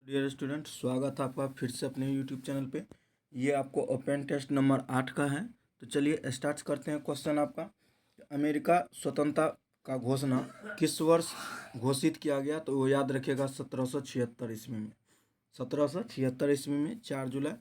Dear student, स्वागत है आपका फिर से अपने यूट्यूब चैनल पे। ये आपको ओपन टेस्ट नंबर 8 का है। तो चलिए स्टार्ट करते हैं। क्वेश्चन आपका, अमेरिका स्वतंत्रता का घोषणा किस वर्ष घोषित किया गया? तो वो याद रखिएगा 1776 ईस्वी में। 1776 ईस्वी में 4 जुलाई।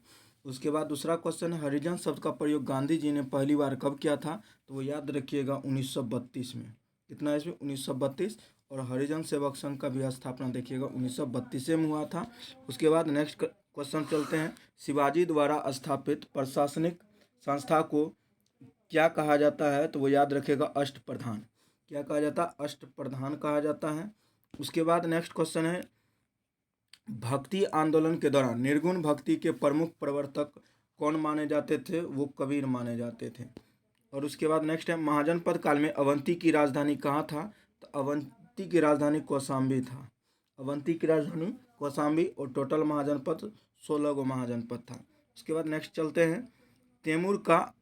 उसके बाद दूसरा क्वेश्चन है, हरिजन शब्द का प्रयोग गांधी जी ने पहली बार कब किया था? तो वो याद रखिएगा 1932 में। कितना ईस्वी? 1932। और हरिजन सेवक संघ का भी स्थापना देखिएगा 1932 में हुआ था। उसके बाद नेक्स्ट क्वेश्चन चलते हैं, शिवाजी द्वारा स्थापित प्रशासनिक संस्था को क्या कहा जाता है? तो वो याद रखेगा अष्टप्रधान। क्या कहा जाता है? अष्टप्रधान कहा जाता है। उसके बाद नेक्स्ट क्वेश्चन है, भक्ति आंदोलन के दौरान निर्गुण भक्ति के प्रमुख प्रवर्तक कौन माने जाते थे? वो कबीर माने जाते थे। और उसके बाद नेक्स्ट है, महाजनपद काल में अवंती की राजधानी कहाँ था? तो अवंती की राजधानी कौशाम्बी था। अवंती की राजधानी कौशाम्बी। और टोटल महाजनपद 16 गो महाजनपद था। उसके बाद नेक्स्ट चलते हैं, तैमूर का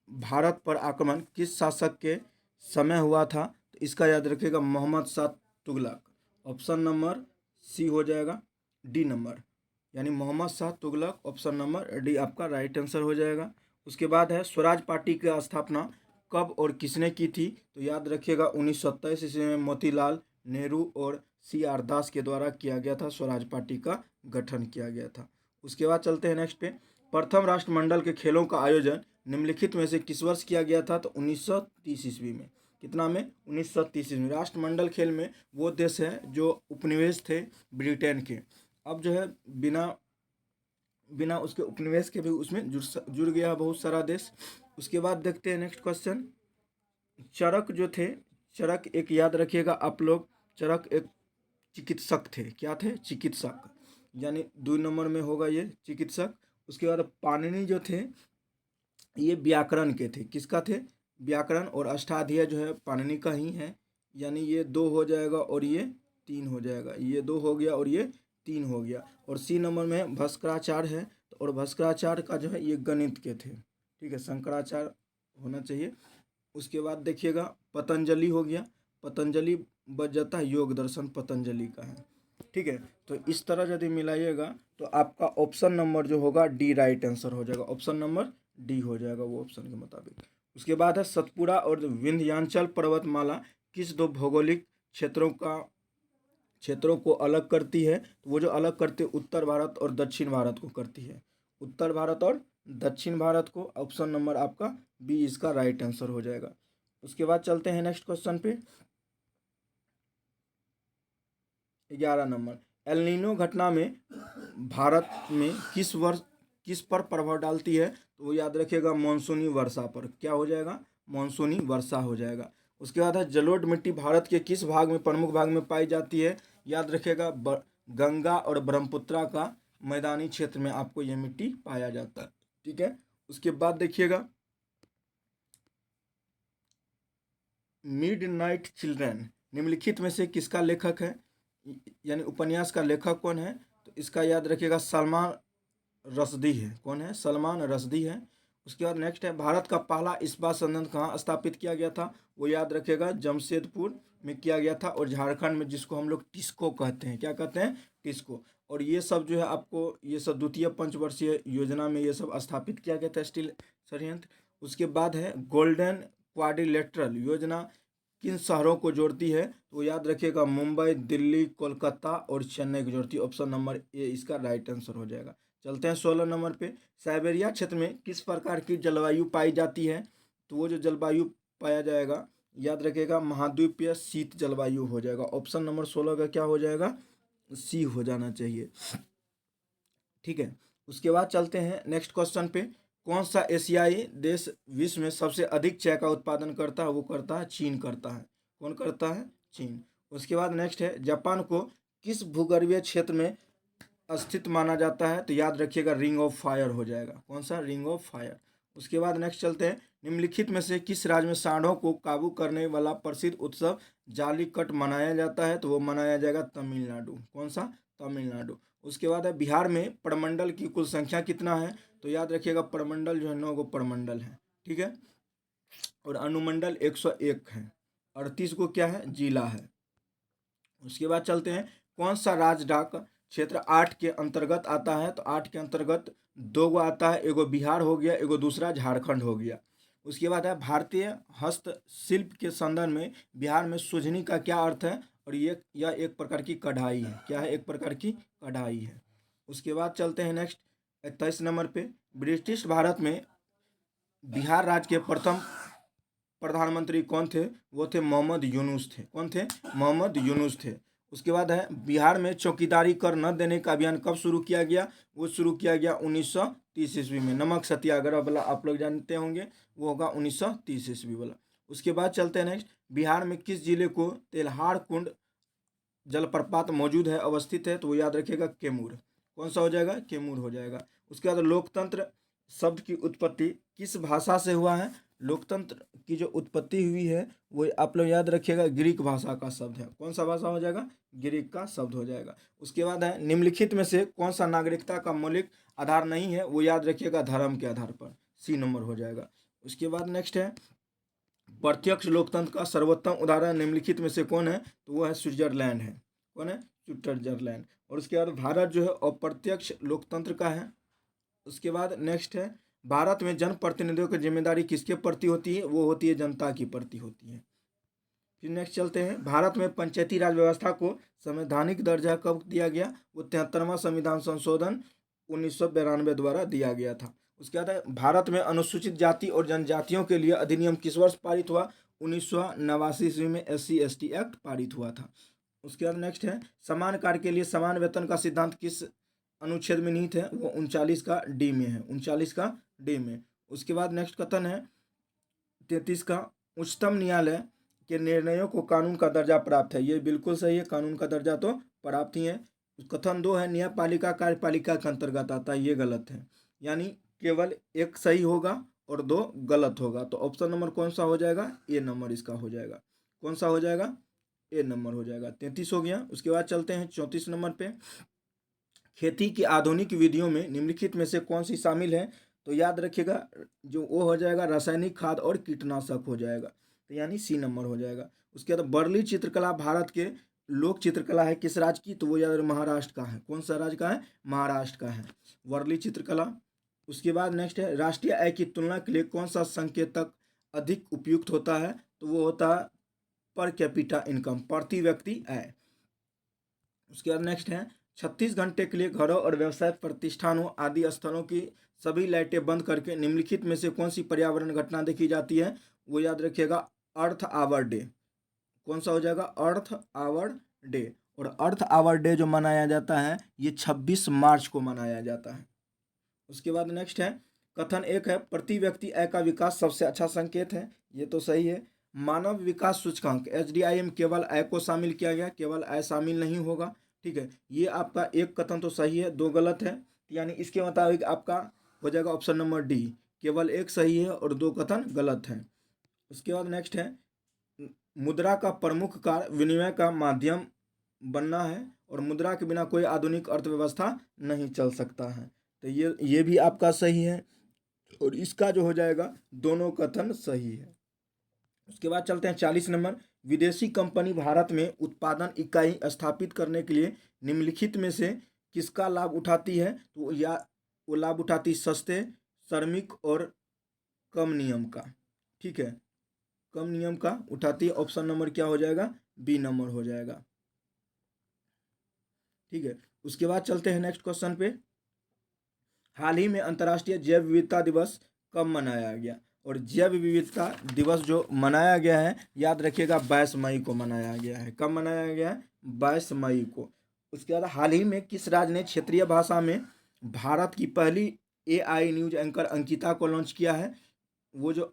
भारत पर आक्रमण किस शासक के समय हुआ था? तो इसका याद रखिएगा Mohammad Shah Tughlaq. Option number C हो जाएगा, डी नंबर, यानी Mohammad Shah Tughlaq. Option number D आपका राइट आंसर हो जाएगा। उसके बाद है, स्वराज पार्टी की स्थापना कब और किसने की थी? तो याद रखिएगा 1927 ईस्वी में मोतीलाल नेहरू और CR दास के द्वारा किया गया था। स्वराज पार्टी का गठन किया गया था। उसके बाद चलते हैं नेक्स्ट पे, प्रथम राष्ट्रमंडल के खेलों का आयोजन निम्नलिखित में से किस वर्ष किया गया था? तो 1930 ईस्वी में। कितना में? 1930 ईस्वी में। राष्ट्रमंडल खेल में वो देश है जो उपनिवेश थे ब्रिटेन के। अब जो है बिना बिना उसके उपनिवेश के भी उसमें जुड़ गया बहुत सारा देश। उसके बाद देखते हैं नेक्स्ट क्वेश्चन, चरक जो थे, चरक एक याद रखिएगा आप लोग, चरक एक चिकित्सक थे। क्या थे? चिकित्सक, यानी 2 नंबर में होगा ये चिकित्सक। उसके बाद पाणिनि जो थे, ये व्याकरण के थे। किसका थे? व्याकरण। और अष्टाध्यायी जो है पाणिनि का ही है, यानी ये 2 हो जाएगा और ये 3 हो जाएगा। ये 2 हो गया और ये 3 हो गया। और सी नंबर में भास्कराचार्य है, और भास्कराचार्य का जो है ये गणित के थे। ठीक है, शंकराचार्य होना चाहिए। उसके बाद देखिएगा पतंजलि हो गया, पतंजलि बच जाता है योग दर्शन पतंजलि का है। ठीक है, तो इस तरह यदि मिलाइएगा तो आपका ऑप्शन नंबर जो होगा डी राइट आंसर हो जाएगा। ऑप्शन नंबर डी हो जाएगा वो ऑप्शन के मुताबिक। उसके बाद है, सतपुड़ा और विंध्याचल पर्वतमाला किस 2 भौगोलिक क्षेत्रों को अलग करती है? तो वो जो अलग करती है उत्तर भारत और दक्षिण भारत को करती है। उत्तर भारत और दक्षिण भारत को। ऑप्शन नंबर आपका बी इसका राइट आंसर हो जाएगा। उसके बाद चलते हैं नेक्स्ट क्वेश्चन पे, 11 नंबर, एल नीनो घटना में भारत में किस पर प्रभाव डालती है? तो वो याद रखिएगा मानसूनी वर्षा पर। क्या हो जाएगा? मानसूनी वर्षा हो जाएगा। उसके बाद है, जलोढ़ मिट्टी भारत के किस भाग में, प्रमुख भाग में पाई जाती है? याद रखिएगा गंगा और ब्रह्मपुत्रा का मैदानी क्षेत्र में आपको यह मिट्टी पाया जाता है। ठीक है, उसके बाद देखिएगा, मिडनाइट चिल्ड्रन निम्नलिखित में से किसका लेखक है? यानी उपन्यास का लेखक कौन है? तो इसका याद रखिएगा सलमान रश्दी है। कौन है? सलमान रश्दी है। उसके बाद नेक्स्ट है, भारत का पहला इस्पात संयंत्र कहाँ स्थापित किया गया था? वो याद रखिएगा जमशेदपुर में किया गया था। और झारखंड में, जिसको हम लोग टिस्को कहते हैं। क्या कहते हैं? टिस्को। और ये सब जो है आपको, ये सब द्वितीय पंचवर्षीय योजना में ये सब स्थापित किया गया था स्टील संयंत्र। उसके बाद है, गोल्डन क्वाड्रिलेटरल योजना किन शहरों को जोड़ती है? तो याद रखिएगा मुंबई, दिल्ली, कोलकाता और चेन्नई को जोड़ती है। ऑप्शन नंबर ए इसका राइट आंसर हो जाएगा। चलते हैं 16 नंबर पे, साइबेरिया क्षेत्र में किस प्रकार की जलवायु पाई जाती है? तो वो जो जलवायु पाया जाएगा, याद रखिएगा महाद्वीपीय शीत जलवायु हो जाएगा। ऑप्शन नंबर 16 का क्या हो जाएगा? सी हो जाना चाहिए। ठीक है, उसके बाद चलते हैं नेक्स्ट क्वेश्चन पे, कौन सा एशियाई देश विश्व में सबसे अधिक चाय का उत्पादन करता है? वो करता है चीन करता है। कौन करता है? चीन। उसके बाद नेक्स्ट है, जापान को किस भूगर्भीय क्षेत्र में स्थित माना जाता है? तो याद रखिएगा रिंग ऑफ फायर हो जाएगा। कौन सा? Ring of fire. उसके बाद नेक्स्ट चलते हैं, निम्नलिखित में से किस राज्य में सांडों को काबू करने वाला प्रसिद्ध उत्सव जालीकट मनाया जाता है? तो वो मनाया जाएगा तमिलनाडु। कौन सा? तमिलनाडु। उसके बाद है, बिहार में प्रमंडल की कुल संख्या कितना है? तो याद रखिएगा प्रमंडल जो है 9 गो प्रमंडल है। ठीक है, और अनुमंडल 101 है। 38 को क्या है? जिला है। उसके बाद चलते हैं, कौन सा राज्य डाक क्षेत्र 8 के अंतर्गत आता है। तो 8 के अंतर्गत 2 गो आता है, एगो बिहार हो गया, एगो दूसरा झारखंड हो गया। उसके बाद है भारतीय हस्तशिल्प के संदर्भ में बिहार में सुजनी का क्या अर्थ है, और ये यह एक प्रकार की कढ़ाई है। क्या है? एक प्रकार की कढ़ाई है। उसके बाद चलते हैं नेक्स्ट 21 नंबर पे। ब्रिटिश भारत में बिहार राज्य के प्रथम प्रधानमंत्री कौन थे? वो थे मोहम्मद यूनुस थे। कौन थे? मोहम्मद यूनुस थे। उसके बाद है बिहार में चौकीदारी कर न देने का अभियान कब शुरू किया गया? वो शुरू किया गया 1930 ईस्वी में। नमक सत्याग्रह वाला आप लोग जानते होंगे, वो होगा 1930 ईस्वी वाला। उसके बाद चलते हैं नेक्स्ट, बिहार में किस जिले को तेल्हाड़ कुंड जलप्रपात मौजूद है, अवस्थित है? तो वो याद रखिएगा, कैमूर। कौन सा हो जाएगा? कैमूर हो जाएगा। उसके बाद लोकतंत्र शब्द की उत्पत्ति किस भाषा से हुआ है? लोकतंत्र की जो उत्पत्ति हुई है वो आप लोग याद रखिएगा, ग्रीक भाषा का शब्द है। कौन सा भाषा हो जाएगा? ग्रीक का शब्द हो जाएगा। उसके बाद है निम्नलिखित में से कौन सा नागरिकता का मौलिक आधार नहीं है? वो याद रखिएगा, धर्म के आधार पर। सी नंबर हो जाएगा। उसके बाद नेक्स्ट है प्रत्यक्ष लोकतंत्र का सर्वोत्तम उदाहरण निम्नलिखित में से कौन है? तो वो है स्विट्जरलैंड है। कौन है? स्विट्जरलैंड। और उसके बाद भारत जो है अप्रत्यक्ष लोकतंत्र का है। उसके बाद नेक्स्ट है भारत में जनप्रतिनिधियों की जिम्मेदारी किसके प्रति होती है? वो होती है जनता की प्रति होती है। फिर नेक्स्ट चलते हैं, भारत में पंचायती राज व्यवस्था को संवैधानिक दर्जा कब दिया गया? वो 73वां संविधान संशोधन 1992 द्वारा दिया गया था। उसके बाद है भारत में अनुसूचित जाति और जनजातियों के लिए अधिनियम किस वर्ष पारित हुआ? 1989 ईस्वी में SC/ST एक्ट पारित हुआ था। उसके बाद नेक्स्ट है समान कार्य के लिए समान वेतन का सिद्धांत किस अनुच्छेद में निहित है? वो 39 का डी में है। 39 का डी में। उसके बाद नेक्स्ट कथन है 33 का, उच्चतम न्यायालय के निर्णयों को कानून का दर्जा प्राप्त है। ये बिल्कुल सही है, कानून का दर्जा तो प्राप्त ही है। कथन 2 है न्यायपालिका कार्यपालिका के अंतर्गत आता है। ये गलत है, यानी केवल एक सही होगा और 2 गलत होगा। तो ऑप्शन नंबर कौन सा हो जाएगा? ए नंबर इसका हो जाएगा। कौन सा हो जाएगा? ए नंबर हो जाएगा। 33 हो गया। उसके बाद चलते हैं 34 नंबर पे, खेती की आधुनिक विधियों में निम्नलिखित में से कौन सी शामिल है? तो याद रखिएगा, जो वो हो जाएगा रासायनिक खाद और कीटनाशक हो जाएगा। तो यानी सी नंबर हो जाएगा। उसके बाद वर्ली चित्रकला भारत के लोक चित्रकला है किस राज्य की? तो वो याद महाराष्ट्र का है। कौन सा राज्य का है? महाराष्ट्र का है वर्ली चित्रकला। उसके बाद नेक्स्ट है राष्ट्रीय आय की तुलना के लिए कौन सा संकेतक अधिक उपयुक्त होता है? तो वो होता है पर कैपिटा इनकम, प्रति व्यक्ति आय। उसके बाद नेक्स्ट है 36 घंटे के लिए घरों और व्यवसाय प्रतिष्ठानों आदि स्थलों की सभी लाइटें बंद करके निम्नलिखित में से कौन सी पर्यावरण घटना देखी जाती है? वो याद रखिएगा, अर्थ आवर डे। कौन सा हो जाएगा? अर्थ आवर डे। और अर्थ आवर डे जो मनाया जाता है ये 26 मार्च को मनाया जाता है। उसके बाद नेक्स्ट है कथन 1 है प्रति व्यक्ति आय का विकास सबसे अच्छा संकेत है। ये तो सही है। मानव विकास सूचकांक HDIM केवल आय को शामिल किया गया, केवल आय शामिल नहीं होगा। ठीक है, ये आपका एक कथन तो सही है, 2 गलत है। यानी इसके मुताबिक आपका हो जाएगा ऑप्शन नंबर डी, केवल एक सही है और 2 कथन गलत है। उसके बाद नेक्स्ट है मुद्रा का प्रमुख कार्य विनिमय का माध्यम बनना है और मुद्रा के बिना कोई आधुनिक अर्थव्यवस्था नहीं चल सकता है। तो ये भी आपका सही है और इसका जो हो जाएगा दोनों कथन सही है। उसके बाद चलते हैं 40 नंबर, विदेशी कंपनी भारत में उत्पादन इकाई स्थापित करने के लिए निम्नलिखित में से किसका लाभ उठाती है? तो वो लाभ उठाती सस्ते, श्रमिक और कम नियम का। ठीक है, कम नियम का उठाती है। ऑप्शन नंबर क्या हो जाएगा? बी नंबर हो जाएगा। ठीक है, उसके बाद चलते हैं नेक्स्ट क्वेश्चन पे। हाल ही में अंतर्राष्ट्रीय जैव विविधता दिवस कब मनाया गया? और जैव विविधता दिवस जो मनाया गया है याद रखिएगा 22 मई को मनाया गया है। कब मनाया गया है? 22 मई को। उसके बाद हाल ही में किस राज्य ने क्षेत्रीय भाषा में भारत की पहली AI न्यूज एंकर अंकिता को लॉन्च किया है? वो जो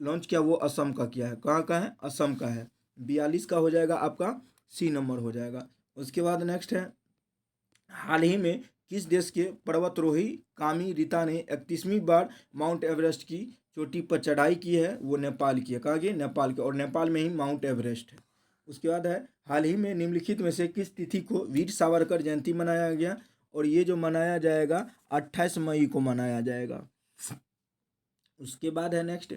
लॉन्च किया वो असम का किया है। कहाँ का है? असम का है। 42 का हो जाएगा आपका, सी नंबर हो जाएगा। उसके बाद नेक्स्ट है हाल ही में किस देश के पर्वतरोही कामी रीता ने 31वीं बार माउंट एवरेस्ट की चोटी पर चढ़ाई की है? वो नेपाल की है। कहाँ की? नेपाल के, और नेपाल में ही माउंट एवरेस्ट है। उसके बाद है हाल ही में निम्नलिखित में से किस तिथि को वीर सावरकर जयंती मनाया गया? और ये जो मनाया जाएगा 28 मई को मनाया जाएगा। उसके बाद है नेक्स्ट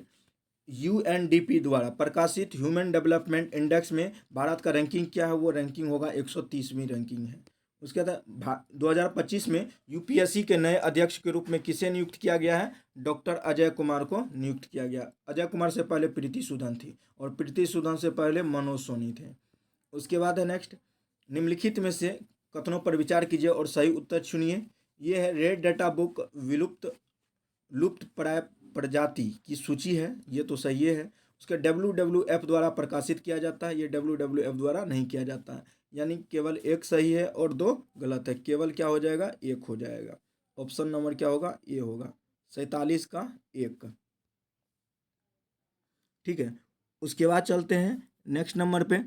UNDP द्वारा प्रकाशित ह्यूमन डेवलपमेंट इंडेक्स में भारत का रैंकिंग क्या है? वो रैंकिंग होगा 130वीं रैंकिंग है। उसके बाद 2025 में यूपीएससी के नए अध्यक्ष के रूप में किसे नियुक्त किया गया है? डॉक्टर अजय कुमार को नियुक्त किया गया। अजय कुमार से पहले प्रीति सूदन थी और प्रीति सूदन से पहले मनोज सोनी थे। उसके बाद है नेक्स्ट, निम्नलिखित में से कथनों पर विचार कीजिए और सही उत्तर चुनिए। ये है रेड डाटा बुक लुप्त प्राय प्रजाति की सूची है, ये तो सही है। उसके WWF द्वारा प्रकाशित किया जाता है, ये WWF द्वारा नहीं किया जाता है, यानी केवल एक सही है और 2 गलत है। केवल क्या हो जाएगा? 1 हो जाएगा। ऑप्शन नंबर क्या होगा? ए होगा। 47 का 1। ठीक है, उसके बाद चलते हैं नेक्स्ट नंबर पे।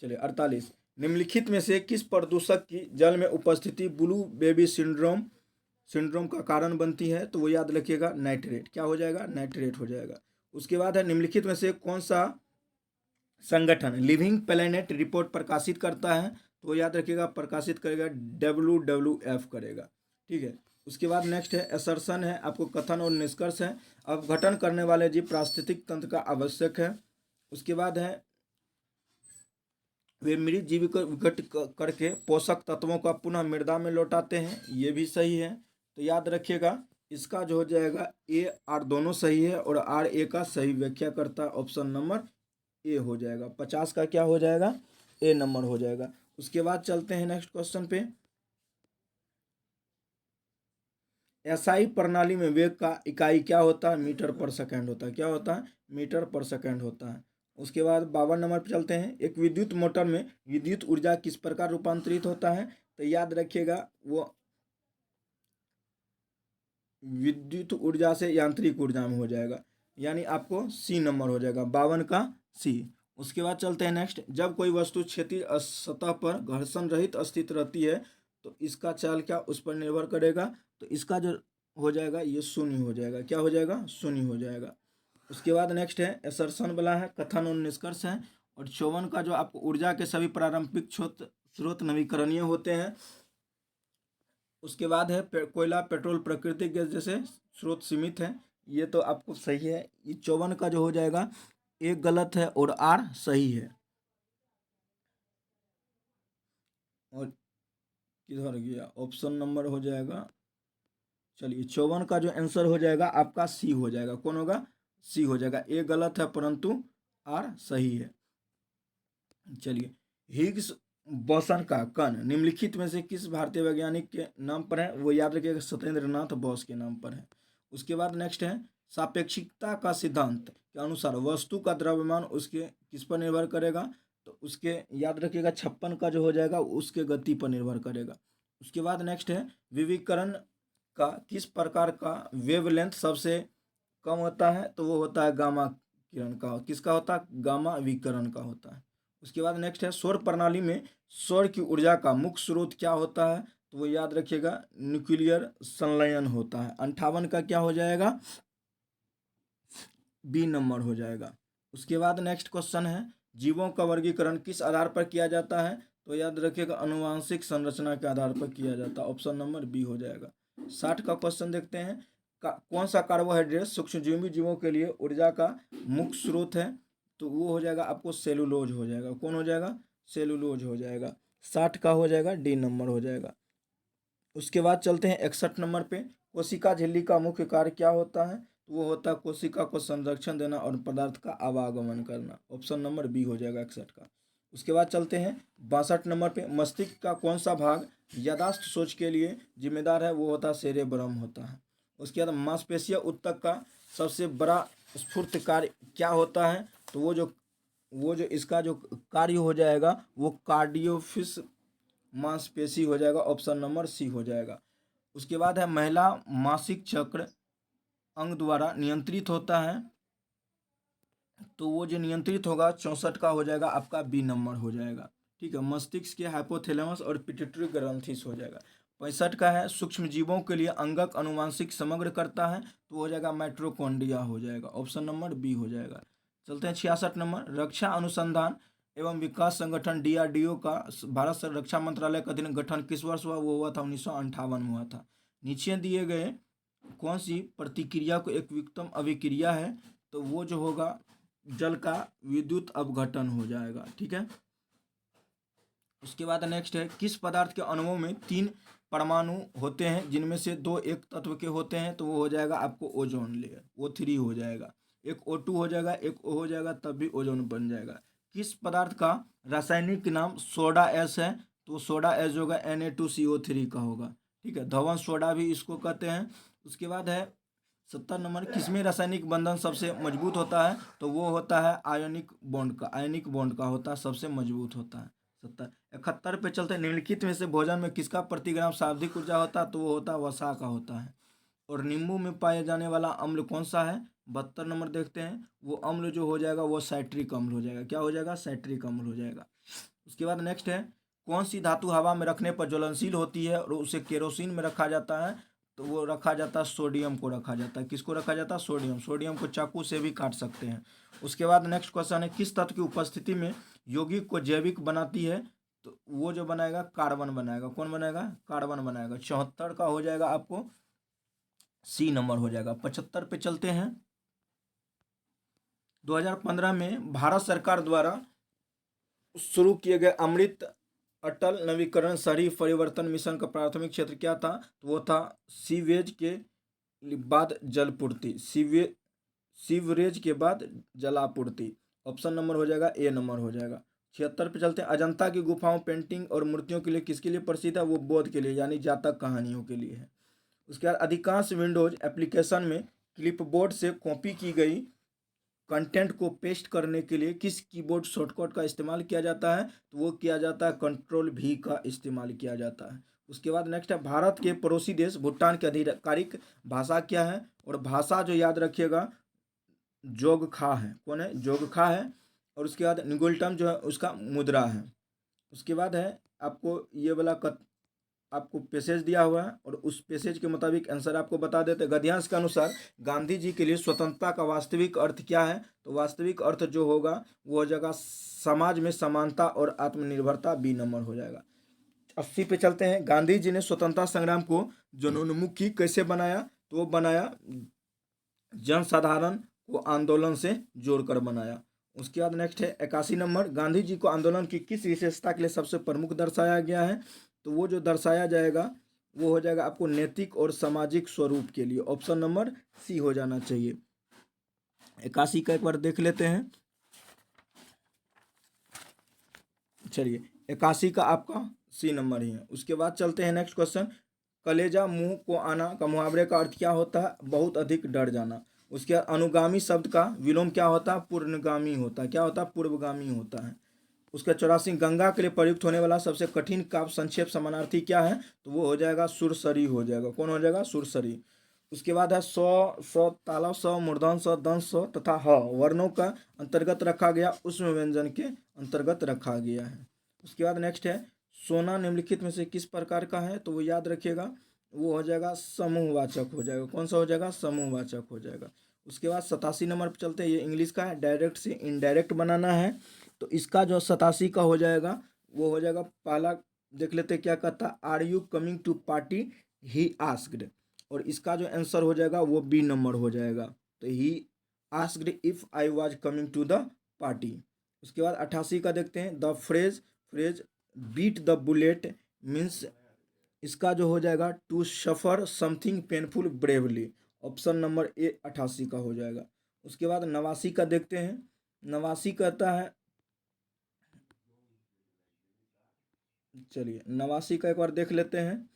चलिए 48, निम्नलिखित में से किस प्रदूषक की जल में उपस्थिति ब्लू बेबी सिंड्रोम का कारण बनती है? तो वो याद रखिएगा, नाइट्रेट। क्या हो जाएगा? नाइट्रेट हो जाएगा। उसके बाद है, निम्नलिखित में से कौन सा संगठन लिविंग प्लेनेट रिपोर्ट प्रकाशित करता है? तो वो याद रखिएगा, प्रकाशित करेगा WWF करेगा। ठीक है, उसके बाद नेक्स्ट है असर्शन है, आपको कथन और निष्कर्ष है। अपघटन करने वाले जीव पारिस्थितिक तंत्र का आवश्यक है। उसके बाद है, वे मृत जीव को विघटित करके पोषक तत्वों का पुनः मृदा में लौटाते हैं, ये भी सही है। तो याद रखिएगा, इसका जो हो जाएगा ए आर दोनों सही है और आर ए का सही व्याख्या करता है। ऑप्शन नंबर ए हो जाएगा। 50 का क्या हो जाएगा? ए नंबर हो जाएगा। उसके बाद चलते हैं नेक्स्ट क्वेश्चन पे। एसआई प्रणाली में वेग का इकाई क्या होता है? मीटर पर सेकेंड होता है। क्या होता है? मीटर पर सेकेंड होता है। उसके बाद 52 नंबर पर चलते हैं। एक विद्युत मोटर में विद्युत ऊर्जा किस प्रकार रूपांतरित होता है? तो याद रखिएगा, वो विद्युत ऊर्जा से यांत्रिक ऊर्जा में हो जाएगा, यानी आपको सी नंबर हो जाएगा। 52 का सी। उसके बाद चलते हैं नेक्स्ट, जब कोई वस्तु क्षैतिज सतह पर घर्षण रहित स्थित रहती है तो इसका चाल क्या उस पर निर्भर करेगा? तो इसका जो हो जाएगा ये शून्य हो जाएगा। क्या हो जाएगा? शून्य हो जाएगा। उसके बाद नेक्स्ट है असर्शन वाला है, कथन और निष्कर्ष है। और 54 का जो आपको ऊर्जा के सभी पारंपरिक स्रोत नवीकरणीय होते हैं। उसके बाद है कोयला पेट्रोल प्राकृतिक गैस जैसे स्रोत सीमित है, ये तो आपको सही है। ये 54 का जो हो जाएगा एक गलत है और आर सही है। और किधर गया? ऑप्शन नंबर हो जाएगा, चलिए 54 का जो आंसर हो जाएगा आपका सी हो जाएगा। कौन होगा? सी हो जाएगा। ए गलत है परंतु आर सही है। चलिए, हिग्स बोसन का कण निम्नलिखित में से किस भारतीय वैज्ञानिक के नाम पर है? वो याद रखिएगा, सत्येंद्रनाथ बोस के नाम पर है। उसके बाद नेक्स्ट है, सापेक्षिकता का सिद्धांत के अनुसार वस्तु का द्रव्यमान उसके किस पर निर्भर करेगा? तो उसके याद रखिएगा 56 का जो हो जाएगा उसके गति पर निर्भर करेगा। उसके बाद नेक्स्ट है, विविकरण का किस प्रकार का वेवलेंथ सबसे कम होता है? तो वो होता है गामा किरण का। किसका होता है? गामा विकिरण का होता है। उसके बाद नेक्स्ट है, सौर प्रणाली में सौर की ऊर्जा का मुख्य स्रोत क्या होता है? तो वो याद रखिएगा न्यूक्लियर संलयन होता है। 58 का क्या हो जाएगा? बी नंबर हो जाएगा। उसके बाद नेक्स्ट क्वेश्चन है, जीवों का वर्गीकरण किस आधार पर किया जाता है? तो याद रखिएगा अनुवांशिक संरचना के आधार पर किया जाता है। ऑप्शन नंबर बी हो जाएगा। 60 का क्वेश्चन देखते हैं, कौन सा कार्बोहाइड्रेट सूक्ष्मजीवी जीवों के लिए ऊर्जा का मुख्य स्रोत है? तो वो हो जाएगा आपको सेलुलोज हो जाएगा। कौन हो जाएगा? सेलुलोज हो जाएगा। 60 का हो जाएगा डी नंबर हो जाएगा। उसके बाद चलते हैं 61 नंबर पे, कोशिका झिल्ली का मुख्य कार्य क्या होता है? तो वो होता है कोशिका को संरक्षण देना और पदार्थ का आवागमन करना। ऑप्शन नंबर बी हो जाएगा 61 का। उसके बाद चलते हैं 62 नंबर पे, मस्तिष्क का कौन सा भाग यादाश्त सोच के लिए जिम्मेदार है? वो होता है सेरेब्रम होता है। उसके बाद मांसपेशीय ऊतक का सबसे बड़ा स्फूर्त कार्य क्या होता है? तो वो जो इसका जो कार्य हो जाएगा वो कार्डियोफिस मांसपेशी हो जाएगा। ऑप्शन नंबर सी हो जाएगा। उसके बाद है, महिला मासिक चक्र अंग द्वारा नियंत्रित होता है। तो वो जो नियंत्रित होगा 64 का हो जाएगा आपका बी नंबर हो जाएगा। ठीक है, मस्तिष्क के हाइपोथैलेमस और पिट्यूटरी ग्रंथिस हो जाएगा। 65 का है, सूक्ष्म जीवों के लिए अंगक अनुवांशिक समग्र करता है। तो हो जाएगा माइटोकॉन्ड्रिया हो जाएगा। ऑप्शन नंबर बी हो जाएगा। चलते हैं 66 नंबर, रक्षा अनुसंधान एवं विकास संगठन DRDO का भारत सरकार रक्षा मंत्रालय का अधीन गठन किस वर्ष हुआ? वो हुआ था 1958 में हुआ था। नीचे दिए गए कौन सी प्रतिक्रिया को एक विषम अभिक्रिया है? तो वो जो होगा जल का विद्युत अपघटन हो जाएगा। ठीक है। उसके बाद नेक्स्ट है, किस पदार्थ के अणुओं में 3 परमाणु होते हैं जिनमें से 2 एक तत्व के होते हैं? तो वो हो जाएगा आपको ओजोन लेयर, O3 हो जाएगा। एक O2 हो जाएगा, एक O हो जाएगा, तब भी ओजोन बन जाएगा। किस पदार्थ का रासायनिक नाम सोडा एस है? तो सोडा एस जो होगा Na2CO3 का होगा। ठीक है, धवन सोडा भी इसको कहते हैं। उसके बाद है 70 नंबर, किसमें रासायनिक बंधन सबसे मजबूत होता है? तो वो होता है आयनिक बॉन्ड का, आयनिक बॉन्ड का होता है, सबसे मजबूत होता है। 70 71 पे चलते हैं, निम्नलिखित में से भोजन में किसका प्रतिग्राम शाब्दिक ऊर्जा होता है? तो वो होता है वसा का होता है। और नींबू में पाया जाने वाला अम्ल कौन सा है? 72 नंबर देखते हैं, वो अम्ल जो हो जाएगा वो साइट्रिक अम्ल हो जाएगा। क्या हो जाएगा? साइट्रिक अम्ल हो जाएगा। उसके बाद नेक्स्ट है, कौन सी धातु हवा में रखने पर ज्वलनशील होती है और उसे केरोसिन में रखा जाता है? तो वो रखा जाता है सोडियम को रखा जाता है। किसको रखा जाता है? सोडियम। सोडियम को चाकू से भी काट सकते हैं। उसके बाद नेक्स्ट क्वेश्चन है, किस तत्व की उपस्थिति में यौगिक को जैविक बनाती है? तो वो जो बनाएगा कार्बन बनाएगा। कौन बनाएगा? कार्बन बनाएगा। 74 का हो जाएगा आपको सी नंबर हो जाएगा। 75 पे चलते हैं, 2015 में भारत सरकार द्वारा शुरू किए गए अमृत अटल नवीकरण शहरी परिवर्तन मिशन का प्राथमिक क्षेत्र क्या था? तो वो था सीवेज के बाद जलपूर्ति, सीवरेज के बाद जलापूर्ति। ऑप्शन नंबर हो जाएगा ए नंबर हो जाएगा। 76 पे चलते हैं, अजंता की गुफाओं पेंटिंग और मूर्तियों के लिए किसके लिए प्रसिद्ध है? वो बौद्ध के लिए, यानी जातक कहानियों के लिए है। उसके बाद अधिकांश विंडोज एप्लीकेशन में क्लिपबोर्ड से कॉपी की गई कंटेंट को पेस्ट करने के लिए किस कीबोर्ड शॉर्टकट का इस्तेमाल किया जाता है? तो वो किया जाता है Ctrl+V का इस्तेमाल किया जाता है। उसके बाद नेक्स्ट है, भारत के पड़ोसी देश भूटान की आधिकारिक भाषा क्या है? और भाषा जो याद रखिएगा जोगखा है। कौन है? जोगखा है। और उसके बाद निगुल्टम जो है उसका मुद्रा है। उसके बाद है आपको ये वाला आपको पैसेज दिया हुआ है और उस पैसेज के मुताबिक आंसर आपको बता देते हैं। गद्यांश के अनुसार गांधी जी के लिए स्वतंत्रता का वास्तविक अर्थ क्या है? तो वास्तविक अर्थ जो होगा वो हो जाएगा समाज में समानता और आत्मनिर्भरता। बी नंबर हो जाएगा। 80 पे चलते हैं, गांधी जी ने स्वतंत्रता संग्राम को जनोन्मुखी कैसे बनाया? तो वो बनाया जनसाधारण को आंदोलन से जोड़कर बनाया। उसके बाद नेक्स्ट है 81 नंबर, गांधी जी को आंदोलन की किस विशेषता के लिए सबसे प्रमुख दर्शाया गया है? तो वो जो दर्शाया जाएगा वो हो जाएगा आपको नैतिक और सामाजिक स्वरूप के लिए। ऑप्शन नंबर सी हो जाना चाहिए। 81 का एक बार देख लेते हैं। चलिए 81 का आपका सी नंबर ही है। उसके बाद चलते हैं नेक्स्ट क्वेश्चन, कलेजा मुंह को आना का मुहावरे का अर्थ क्या होता है? बहुत अधिक डर जाना। उसके बाद अनुगामी शब्द का विलोम क्या होता है? पूर्वगामी होता है। क्या होता है? पूर्वगामी होता है। उसका 84, गंगा के लिए प्रयुक्त होने वाला सबसे कठिन काव्य संक्षेप समानार्थी क्या है? तो वो हो जाएगा सुरसरी हो जाएगा। कौन हो जाएगा? सुरसरी। उसके बाद है स्व तालव स्व मूर्धन स्व दंश स्व तथा ह वर्णों का अंतर्गत रखा गया, उसमें व्यंजन के अंतर्गत रखा गया है। उसके बाद नेक्स्ट है, सोना निम्नलिखित में से किस प्रकार का है? तो वो याद रखिएगा वो हो जाएगा समूहवाचक हो जाएगा। कौन सा हो जाएगा? समूहवाचक हो जाएगा। उसके बाद 87 नंबर पर चलते हैं, ये इंग्लिश का है, डायरेक्ट से इनडायरेक्ट बनाना है। तो इसका जो 87 का हो जाएगा वो हो जाएगा, पहला देख लेते क्या कहता, are you coming to party he asked. और इसका जो आंसर हो जाएगा वो बी नंबर हो जाएगा। तो he asked if I was coming to the party. उसके बाद 88 का देखते हैं, the phrase bite the bullet means, इसका जो हो जाएगा to suffer something painful bravely. Option number A 88 का हो जाएगा। उसके बाद 89 का देखते हैं, 89 कहता है, चलिए 89 का एक बार देख लेते हैं,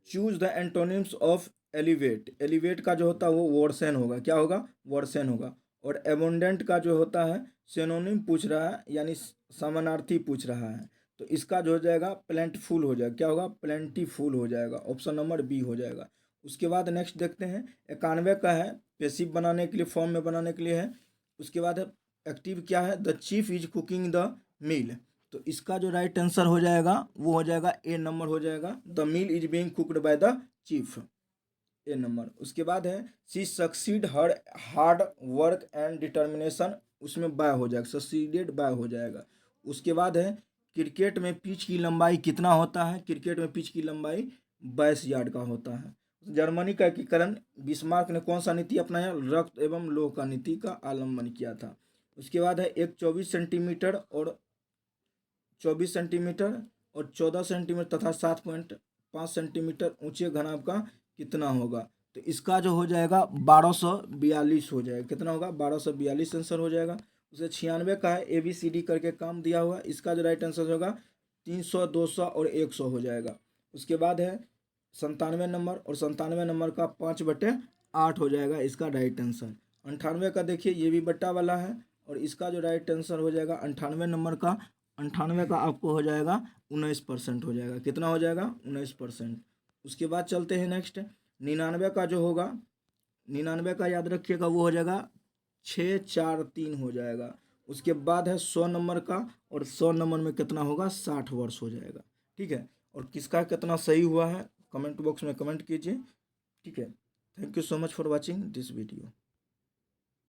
choose the antonyms of elevate. Elevate का जो होता है वो वर्सन होगा। क्या होगा? वर्सन होगा। और एबोंडेंट का जो होता है सिनोनिम पूछ रहा है, यानी समानार्थी पूछ रहा है। तो इसका जो हो जाएगा प्लेंटफुल हो जाएगा। क्या होगा? प्लेंटीफुल हो जाएगा। ऑप्शन नंबर बी हो जाएगा। उसके बाद नेक्स्ट देखते हैं, 91 का है, पेसिव बनाने के लिए, फॉर्म में बनाने के लिए है। उसके बाद है एक्टिव क्या है, the chief is cooking the meal. तो इसका जो राइट आंसर हो जाएगा वो हो जाएगा ए नंबर हो जाएगा, the meal is being cooked by the chief, A number. उसके बाद है see succeed her hard work and determination, उसमें बाय हो जाएगा, सक्सीडेड बाय हो जाएगा। उसके बाद है क्रिकेट में पिच की लंबाई कितना होता है? क्रिकेट में पिच की लंबाई 22 यार्ड का होता है। जर्मनी का एकीकरण बिस्मार्क ने कौन सा नीति अपनाया? रक्त एवं लोह का नीति का अवलंबन किया था। उसके बाद है एक 24 सेंटीमीटर और 14 सेंटीमीटर तथा 7.5 सेंटीमीटर ऊंचे घनाभ का कितना होगा? तो इसका जो हो जाएगा 1242 हो जाएगा। कितना होगा? 1242 आंसर हो जाएगा। उसे 96 का है, ABCD करके काम दिया हुआ। इसका जो राइट आंसर होगा 300, 200 और 100 हो जाएगा। उसके बाद है 97 नंबर, और 97 नंबर का 5/8 हो जाएगा इसका राइट आंसर। 98 का देखिए ये भी बट्टा वाला है, और इसका जो राइट आंसर हो जाएगा 98 नंबर का, 98 का आपको हो जाएगा 19% हो जाएगा। कितना हो जाएगा? 19%। उसके बाद चलते हैं नेक्स्ट। 99 का जो होगा, 99 का याद रखिएगा वो हो जाएगा 643 हो जाएगा। उसके बाद है 100 नंबर का, और 100 नंबर में कितना होगा? 60 वर्ष हो जाएगा। ठीक है, और किसका कितना सही हुआ है कमेंट बॉक्स में कमेंट कीजिए। ठीक है, thank you so much for watching this video.